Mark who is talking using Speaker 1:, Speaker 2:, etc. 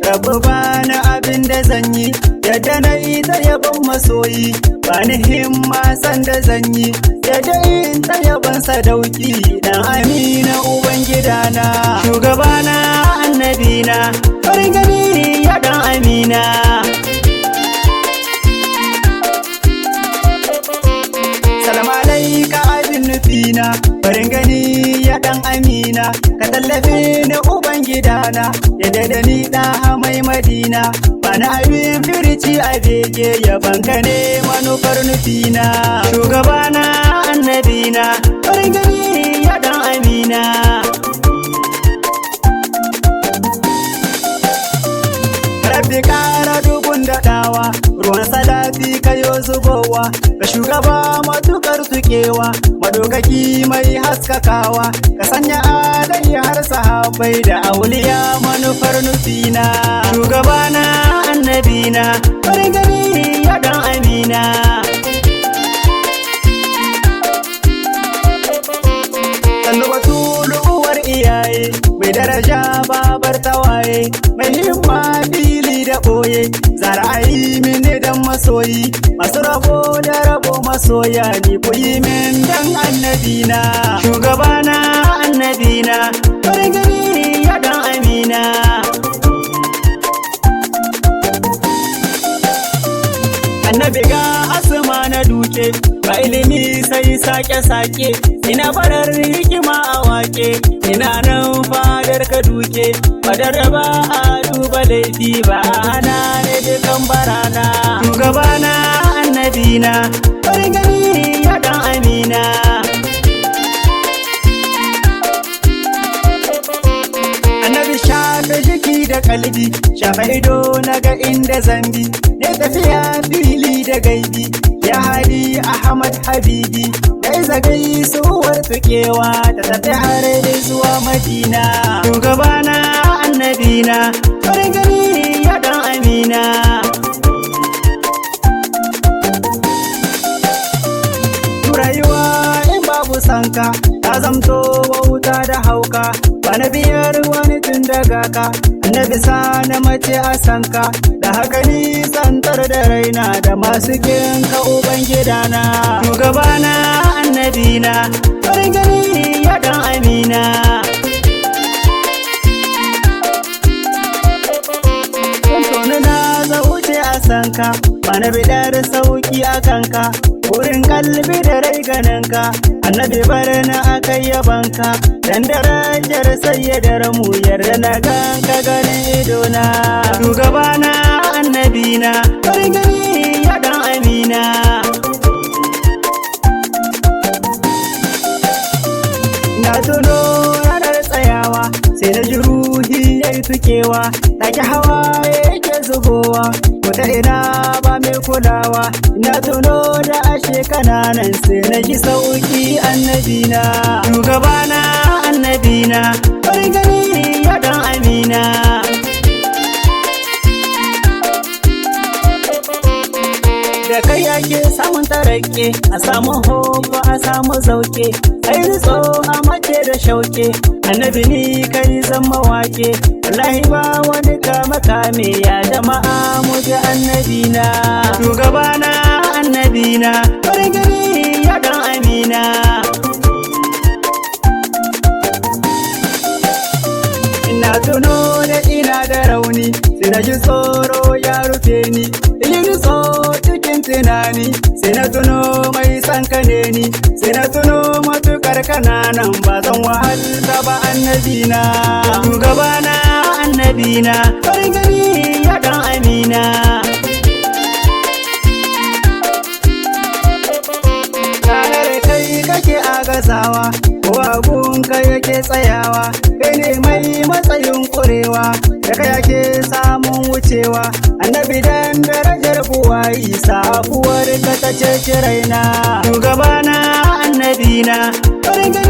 Speaker 1: rabu bani abin da zan yi, yadda na yi ta yabon masoyi, bani himma san da zan yi, yadda in ta yabon sadauki, dan Amina uban gidana, shugabana annabina, farin gani ya dan Amina. Salam alaika abin nufina, farin gani ya dan Amina, ka tallafe ni uban gidana, yadda da ni da mai Madina, bani abin firici a bege yaban ka ne manufar nufina, shugabana annabina, farin gani ya dan Amina. Rabbi kara dubun daɗawa, ruwan salati kayo zubowa, ga shugaba matukar tukewa, madokaki mai haskakawa, ka sanya alai har sahabbai da auliya manufar nufina, shugabana annabina, farin gani ya dan Amina. Sannu batulu uwar iyaye, mai daraja babar tawaye, mai himma fili da ɓoye, zara ayi mini dan masoyi, masu rabo da rabo masoya ni ku yi min dan annabina, shugabana annabina, farin gani ya dan Amina. Annabi ga Asmana duke, ba ilimi sai sake-sake, ina farar hikima a wake, ina nan fadar ka duke, fadar da ba a duba laifi ba a hana ne dukan barana, shugabana annabina, farin gani ya dan Amina. Annabi shafe jiki da kalbi, shafe ido na ga inda zambi, ne tafiya fili da gaibi, ya hadi Ahmad Habibi, da iza gaisuwar tukewa ta tafi har da zuwa Madina, shugabana annabina, farin gani ya dan Amina. Rayuwa in babu sanka, ta zamto wauta da hauka, bana biyar wani tun daga ka, annabi sa na mace a sanka, da haka ni santar da raina da masu ginka uban gidana, shugabana annabina, farin gani ya dan Amina. Na zauce a sanka, bana bidar sauki a kanka, wurin kalbi da rai ganinka, annabi bar na akai yabanka, dan darajar sayyadar mu yarda na ganka ganin idona, shugabana annabina, farin gani ya dan Amina. Na tuno ranar tsayawa, sai na ji ruhi yayi tukewa, take hawa yake zubowa, wata ina ba mai kulawa, ina tuno da ashe kananan sai na ji sauki annabina, shugabana annabina, farin gani ya dan Amina. Da kai ake samun tarake, a samun hoba a samu zauke, kai nutso a mace da shauke, annabi ni kai zama wake, wallahi ba wani kame ya jama'a mu ji annabina, shugabana annabina, farin gani ya dan Amina. Ina tuno da ina da rauni, sai na ji tsoro ya rufe ni, in nutso cikin tunani, sai na tuno mai sanka ne ni, sai na tuno matukar kananan ba zan wahalta ba annabina, shugabana annabina, farin gani ya dan Amina. Ranar kai kake agazawa, ko abunka yake tsayawa, kai ne mai matsayin kurewa, da kai ake samun wucewa, annabi dan darajar buwayi safuwar ka ta ceci raina, shugabana annabina, farin gani